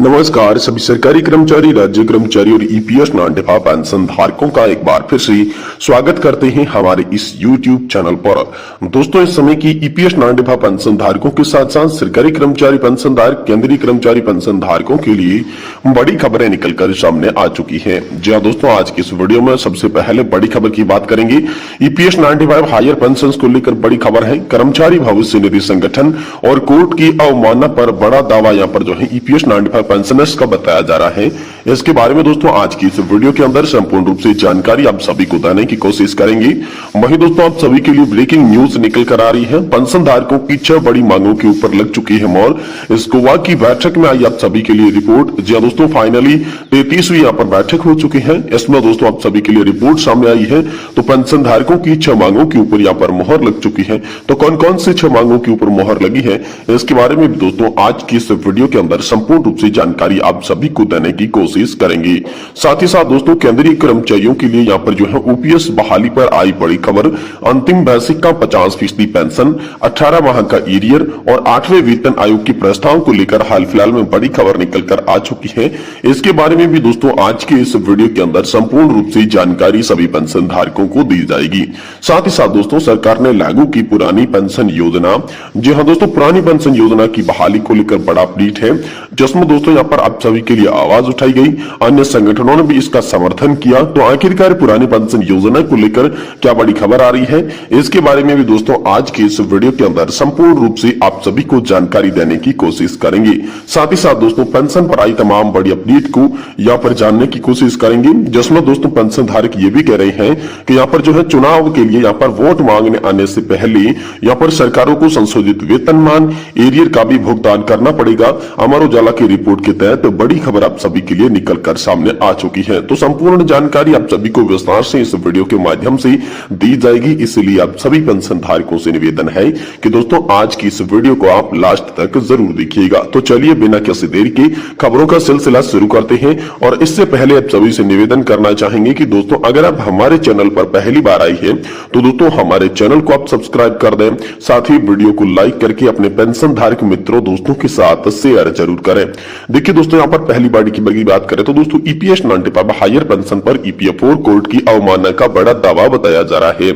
नमस्कार सभी सरकारी कर्मचारी, राज्य कर्मचारी और ईपीएस नान-डिफा पेंशन धारकों का एक बार फिर से स्वागत करते हैं हमारे इस YouTube चैनल पर। दोस्तों, इस समय की ईपीएस नान-डिफा पेंशन धारकों के साथ साथ सरकारी कर्मचारी पेंशन धारक, केंद्रीय कर्मचारी पेंशन धारकों के लिए बड़ी खबरें निकलकर सामने आ चुकी है। जी हाँ दोस्तों, आज की इस वीडियो में सबसे पहले बड़ी खबर की बात करेंगे। ईपीएस नान-डिफा हायर पेंशन को लेकर बड़ी खबर है। कर्मचारी भविष्य निधि संगठन और कोर्ट की अवमानना पर बड़ा दावा यहाँ पर जो है ईपीएस नान-डिफा पेंशनर्स का बताया जा रहा है। इसके बारे में दोस्तों आज की इस वीडियो के अंदर संपूर्ण रूप से जानकारी आप सभी को देने की कोशिश करेंगे। वहीं दोस्तों आप सभी के लिए ब्रेकिंग न्यूज निकल कर आ रही है। पेंशन धारकों की 6 बड़ी मांगों के ऊपर लग चुकी है मोहर। इस गोवा की बैठक में आई आप सभी के लिए रिपोर्ट। जी दोस्तों, फाइनली 33वीं यहाँ पर बैठक हो चुकी है। इसमें दोस्तों आप सभी के लिए रिपोर्ट सामने आई है। तो पेंशन धारकों की 6 मांगों के ऊपर यहाँ पर मोहर लग चुकी है। तो कौन कौन से 6 मांगों के ऊपर मोहर लगी है, इसके बारे में दोस्तों आज की इस वीडियो के अंदर संपूर्ण रूप से जानकारी आप सभी को देने की कोशिश करेंगे। साथ ही साथ दोस्तों केंद्रीय कर्मचारियों के लिए यहाँ पर जो है ओपीएस बहाली पर आई बड़ी खबर। अंतिम बेसिक का 50% पेंशन, 18 माह का एरियर और 8वें वेतन आयोग के प्रस्ताव को लेकर हाल फिलहाल में बड़ी खबर निकलकर आ चुकी है। इसके बारे में भी दोस्तों आज के इस वीडियो के अंदर संपूर्ण रूप से जानकारी सभी पेंशन धारकों को दी जाएगी। साथ ही साथ दोस्तों सरकार ने लागू की पुरानी पेंशन योजना। जी हाँ दोस्तों, पुरानी पेंशन योजना की बहाली को लेकर बड़ा अपडेट है, जिसमें दोस्तों यहाँ पर आप सभी के लिए आवाज उठाई गई। अन्य संगठनों ने भी इसका समर्थन किया। तो आखिरकार पुरानी पेंशन योजना को लेकर क्या बड़ी खबर आ रही है, इसके बारे में भी दोस्तों आज के इस वीडियो के अंदर संपूर्ण रूप से आप सभी को जानकारी देने की कोशिश करेंगे। साथ ही साथ दोस्तों पेंशन पर आई तमाम बड़ी अपडेट को यहाँ पर जानने की कोशिश करेंगे, जिसमें दोस्तों पेंशन धारक ये भी कह रहे हैं कि यहाँ पर जो है चुनाव के लिए यहाँ पर वोट मांगने आने से पहले यहाँ पर सरकारों को संशोधित वेतनमान एरियर का भी भुगतान करना पड़ेगा। अमर उजाला की रिपोर्ट के तहत बड़ी खबर आप सभी के लिए निकलकर सामने आ चुकी है। तो संपूर्ण जानकारी आप सभी को विस्तार से इस वीडियो के माध्यम से दी जाएगी, इसलिए आप सभी पेंशन धारकों से निवेदन है कि दोस्तों आज की इस वीडियो को आप लास्ट तक जरूर देखिएगा। तो चलिए बिना किसी देरी के खबरों का सिलसिला शुरू करते हैं। और इससे पहले आप सभी से निवेदन करना चाहेंगे कि दोस्तों अगर आप हमारे चैनल पर पहली बार आई है तो दोस्तों हमारे चैनल को आप सब्सक्राइब कर दें। साथ ही वीडियो को लाइक करके अपने पेंशन धारक मित्रों दोस्तों के साथ शेयर जरूर करें। देखिए दोस्तों यहाँ पर पहली बार की बात करें तो दोस्तों ईपीएस नान-डिफा हायर पेंशन पर ईपीएफओ कोर्ट की अवमानना का बड़ा दावा बताया जा रहा है।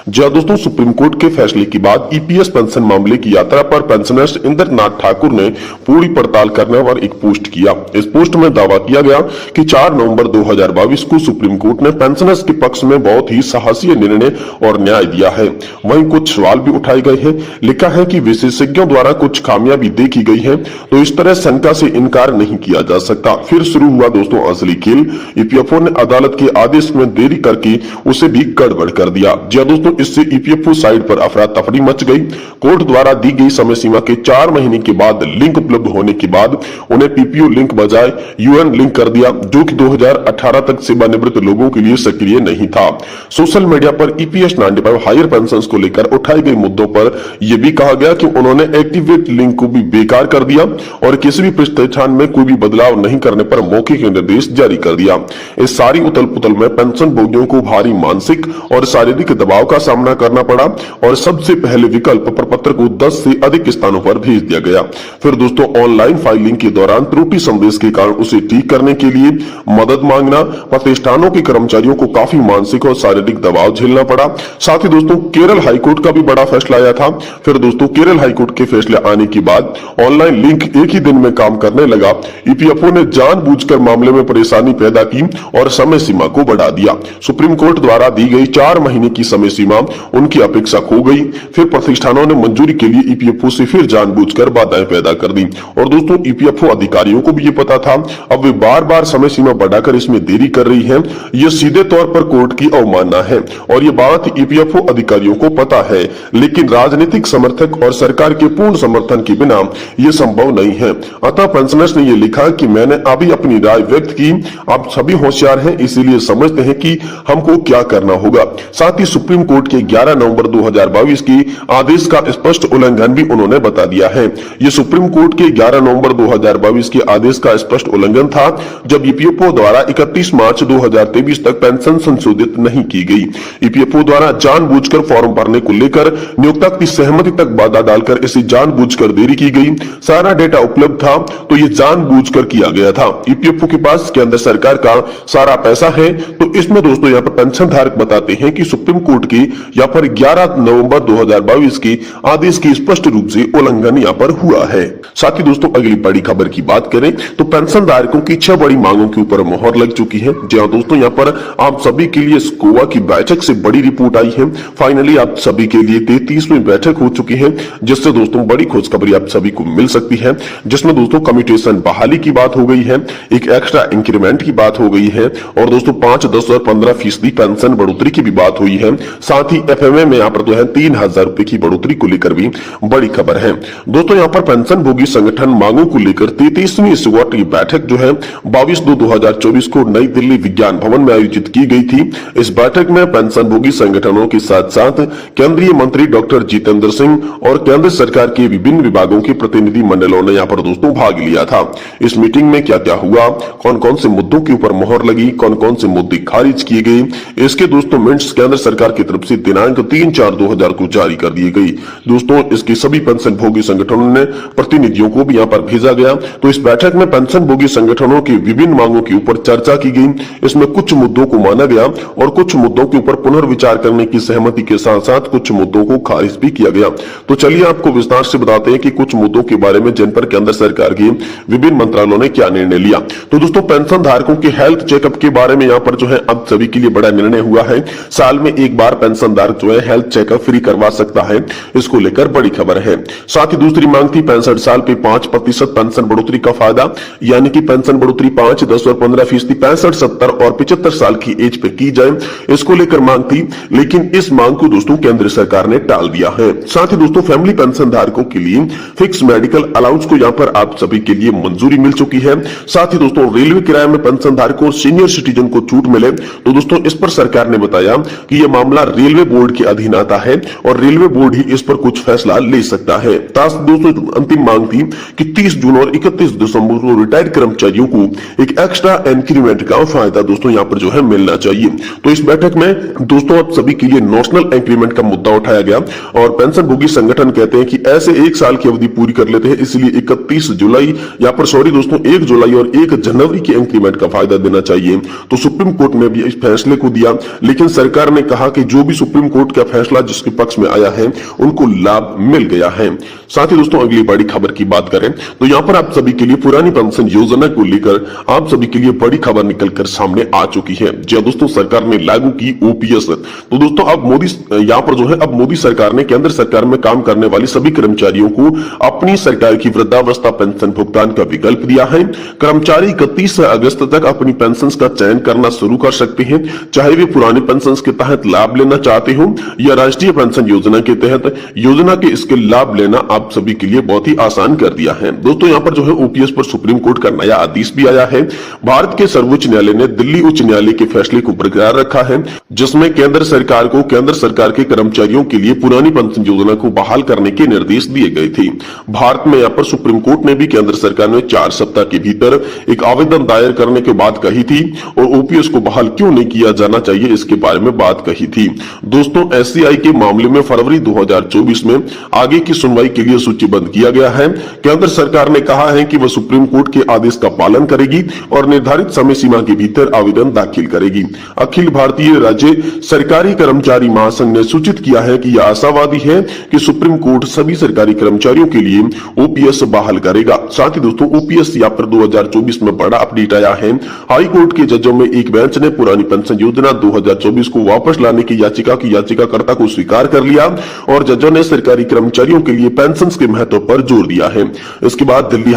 जहां दोस्तों सुप्रीम कोर्ट के फैसले के बाद ईपीएस पेंशन मामले की यात्रा पर पेंशनर्स इंद्रनाथ ठाकुर ने पूरी पड़ताल करने पर एक पोस्ट किया। इस पोस्ट में दावा किया गया कि 4 नवंबर 2022 को सुप्रीम कोर्ट ने पेंशनर्स के पक्ष में बहुत ही साहसी निर्णय और न्याय दिया है। वहीं कुछ सवाल भी उठाए गए हैं। लिखा है कि विशेषज्ञों द्वारा कुछ खामियां भी देखी गई है, तो इस तरह शंका से इनकार नहीं किया जा सकता। फिर शुरू हुआ दोस्तों असली खेल। ईपीएफओ ने अदालत के आदेश में देरी करके उसे भी गड़बड़ कर दिया। जी दोस्तों, इससे ईपीएफओ साइट पर अफरा तफरी मच गई। कोर्ट द्वारा दी गई समय सीमा के 4 महीने के बाद लिंक उपलब्ध होने के बाद उन्हें पीपीओ लिंक बजाय यूएन लिंक कर दिया, जो कि 2018 तक सेवानिवृत्त लोगों के लिए सक्रिय नहीं था। सोशल मीडिया पर ईपीएस नान-डिफा हायर पेंशन को लेकर उठाए गए मुद्दों पर यह भी कहा गया कि उन्होंने एक्टिवेट लिंक को भी बेकार कर दिया और किसी भी प्रतिष्ठान में कोई भी बदलाव नहीं करने पर मौखिक निर्देश जारी कर दिया। इस सारी उथल पुथल में पेंशन भोगियों को भारी मानसिक और शारीरिक दबाव का सामना करना पड़ा और सबसे पहले विकल्प प्रपत्र को 10 से अधिक स्थानों पर भेज दिया गया। फिर दोस्तों ऑनलाइन फाइलिंग के दौरान त्रुटि संदेश के कारण उसे ठीक करने के लिए मदद मांगना, प्रतिष्ठानों के कर्मचारियों को काफी मानसिक और शारीरिक दबाव झेलना पड़ा। साथ ही दोस्तों केरल हाईकोर्ट का भी बड़ा फैसला आया था। फिर दोस्तों केरल हाईकोर्ट के फैसले आने के बाद ऑनलाइन लिंक एक ही दिन में काम करने लगा। ईपीएफओ ने जानबूझकर मामले में परेशानी पैदा की और समय सीमा को बढ़ा दिया। सुप्रीम कोर्ट द्वारा दी गई 4 महीने की समय सीमा उनकी अपेक्षा खो गई। फिर प्रतिष्ठानों ने मंजूरी के लिए ईपीएफओ से फिर जानबूझकर बाधाएं पैदा कर दी। और दोस्तों ईपीएफओ अधिकारियों को भी ये पता था, अब वे बार बार समय सीमा बढ़ाकर इसमें देरी कर रही है। ये सीधे तौर पर कोर्ट की अवमानना है और ये बात ईपीएफओ अधिकारियों को पता है, लेकिन राजनीतिक समर्थक और सरकार के पूर्ण समर्थन के बिना ये संभव नहीं है। अतः पेंशनर्स ने ये लिखा कि मैंने अभी अपनी राय व्यक्त की, आप सभी होशियार हैं इसीलिए समझते हैं कि हमको क्या करना होगा। साथ ही सुप्रीम कोर्ट कोर्ट के 11 नवंबर 2022 की आदेश का स्पष्ट उल्लंघन भी उन्होंने बता दिया है। ये सुप्रीम कोर्ट के 11 नवंबर 2022 के आदेश का स्पष्ट उल्लंघन था, जब ईपीएफओ द्वारा 31 मार्च 2023 तक पेंशन संशोधित नहीं की गई। ईपीएफओ द्वारा जानबूझकर फॉर्म भरने को लेकर नियोक्ता की सहमति तक बाधा डालकर इसे जानबूझकर देरी की गई। सारा डेटा उपलब्ध था, तो ये जानबूझकर किया गया था। ईपीएफओ के पास केंद्र सरकार का सारा पैसा है, तो इसमें दोस्तों यहाँ पर पेंशन धारक बताते हैं कि सुप्रीम कोर्ट की यहाँ पर 11 नवंबर 2022 के आदेश की स्पष्ट रूप से उल्लंघन यहाँ पर हुआ है। साथ ही दोस्तों अगली बड़ी खबर की बात करें तो पेंशन धारकों की 6 बड़ी मांगों के ऊपर मोहर लग चुकी है। जी हाँ दोस्तों, यहाँ पर आप सभी के लिए गोवा की बैठक से बड़ी रिपोर्ट आई है। फाइनली आप सभी के लिए 33वीं बैठक हो चुकी है, जिससे दोस्तों बड़ी खुशखबरी आप सभी को मिल सकती है, जिसमें दोस्तों कम्यूटेशन बहाली की बात हो गई है, एक एक्स्ट्रा इंक्रीमेंट की बात हो गई है, और दोस्तों 5, 10 और 15% पेंशन बढ़ोतरी की भी बात हुई है। साथ ही एफएमए में यहाँ पर जो है 3000 रुपए की बढ़ोतरी को लेकर भी बड़ी खबर है। दोस्तों यहाँ पर पेंशन भोगी संगठन मांगों को लेकर 33वीं स्क्वाड की बैठक जो है 22/2/2024 को नई दिल्ली विज्ञान भवन में आयोजित की गई थी। इस बैठक में पेंशन भोगी संगठनों के साथ साथ केंद्रीय मंत्री डॉक्टर जितेंद्र सिंह और केंद्र सरकार के विभिन्न विभागों के प्रतिनिधि मंडलों ने यहाँ पर दोस्तों भाग लिया था। इस मीटिंग में क्या क्या हुआ, कौन कौन से मुद्दों के ऊपर मोहर लगी, कौन कौन से मुद्दे खारिज किए गए, इसके दोस्तों मिनट्स केंद्र सरकार की तरफ से दिनांक 3/4/2000 को जारी कर दी गई। दोस्तों इसके सभी पेंशन भोगी संगठनों ने प्रतिनिधियों को भी यहाँ पर भेजा गया। तो इस बैठक में पेंशन भोगी संगठनों की विभिन्न मांगों के ऊपर चर्चा की गई। इसमें कुछ मुद्दों को माना गया और कुछ मुद्दों के ऊपर पुनर्विचार करने की सहमति के साथ साथ कुछ मुद्दों को खारिज भी किया गया। तो चलिए आपको विस्तार से बताते हैं कि कुछ मुद्दों के बारे में जिन पर केंद्र सरकार के विभिन्न मंत्रालयों ने क्या निर्णय लिया। तो दोस्तों पेंशन धारकों के हेल्थ चेकअप के बारे में यहाँ पर जो है अब सभी के लिए बड़ा निर्णय हुआ है। साल में एक बार पेंशन धारक जो है हेल्थ चेकअप फ्री करवा सकता है, इसको लेकर बड़ी खबर है। साथ ही दूसरी मांग थी 65 साल पे 5% पेंशन बढ़ोतरी का फायदा, यानी कि पेंशन बढ़ोतरी 5, 10 और 15%, 65, 70 और 75 साल की एज पे की जाए, इसको लेकर मांग थी। लेकिन इस मांग को दोस्तों केंद्र सरकार ने टाल दिया है। साथ ही दोस्तों फैमिली पेंशन धारकों के लिए फिक्स मेडिकल अलाउंस को यहाँ पर आप सभी के लिए मंजूरी मिल चुकी है। साथ ही दोस्तों रेलवे किराए में पेंशन धारकों और सीनियर सिटीजन को छूट मिले, तो दोस्तों इस पर सरकार ने बताया कि यह मामला रेलवे बोर्ड के अधीन आता है और रेलवे बोर्ड ही इस पर कुछ फैसला ले सकता है। दोस्तों अंतिम मांग थी कि 30 जून और 31 दिसंबर को रिटायर्ड कर्मचारियों को एक एक्स्ट्रा इंक्रीमेंट का फायदा दोस्तों यहाँ पर जो है मिलना चाहिए। तो इस बैठक में दोस्तों आप सभी के लिए नेशनल इंक्रीमेंट का मुद्दा उठाया गया और पेंशन भोगी संगठन कहते हैं कि ऐसे 1 साल की अवधि पूरी कर लेते हैं, इसलिए 31 जुलाई यहाँ पर 1 जुलाई और 1 जनवरी के इंक्रीमेंट का फायदा देना चाहिए। तो सुप्रीम कोर्ट ने भी इस फैसले को दिया, लेकिन सरकार ने कहा कि जो भी सुप्रीम कोर्ट का फैसला जिसके पक्ष में आया है उनको लाभ मिल गया है। साथ ही दोस्तों अगली बड़ी खबर की बात करें तो यहाँ पर आप सभी के लिए पुरानी पेंशन योजना को लेकर आप सभी के लिए बड़ी खबर निकलकर सामने आ चुकी है। जी दोस्तों सरकार ने लागू की ओपीएस। तो दोस्तों अब मोदी यहाँ पर जो है अब मोदी सरकार ने केंद्र सरकार में काम करने वाली सभी कर्मचारियों को अपनी सरकार की वृद्धावस्था पेंशन भुगतान का विकल्प दिया है। कर्मचारी 31 अगस्त तक अपनी पेंशन का चयन करना शुरू कर सकते हैं, चाहे वे पुराने पेंशन के तहत लाभ लेना चाहते हो या राष्ट्रीय पेंशन योजना के तहत। योजना के इसके लाभ लेना आप सभी के लिए बहुत ही आसान कर दिया है। दोस्तों यहाँ पर जो है ओपीएस पर सुप्रीम कोर्ट का नया आदेश भी आया है। भारत के सर्वोच्च न्यायालय ने दिल्ली उच्च न्यायालय के फैसले को बरकरार रखा है, जिसमें केंद्र सरकार को केंद्र सरकार के कर्मचारियों के लिए पुरानी पेंशन योजना को बहाल करने के निर्देश दिए गए थे। भारत में यहाँ पर सुप्रीम कोर्ट ने भी केंद्र सरकार ने 4 सप्ताह के भीतर एक आवेदन दायर करने के बाद कही थी और ओपीएस को बहाल क्यों नहीं किया जाना चाहिए इसके बारे में बात कही थी। दोस्तों एससीआई के मामले में फरवरी 2024 में आगे की सुनवाई के लिए सूचीबद्ध किया गया है। केंद्र सरकार ने कहा है कि वह सुप्रीम कोर्ट के आदेश का पालन करेगी और निर्धारित समय सीमा के भीतर आवेदन दाखिल करेगी। अखिल भारतीय राज्य सरकारी कर्मचारी महासंघ ने सूचित किया है कि यह आशावादी है कि सुप्रीम कोर्ट सभी सरकारी कर्मचारियों के लिए ओपीएस बहाल करेगा। साथ ही दोस्तों ओपीएस या पर 2024 में बड़ा अपडेट आया है। हाई कोर्ट के जजों में एक बेंच ने पुरानी पेंशन योजना 2024 को वापस लाने की याचिकाकर्ता को स्वीकार कर लिया और जजों ने सरकारी कर्मचारियों के लिए पेंशन के महत्व पर जोर दिया है। इसके बाद दिल्ली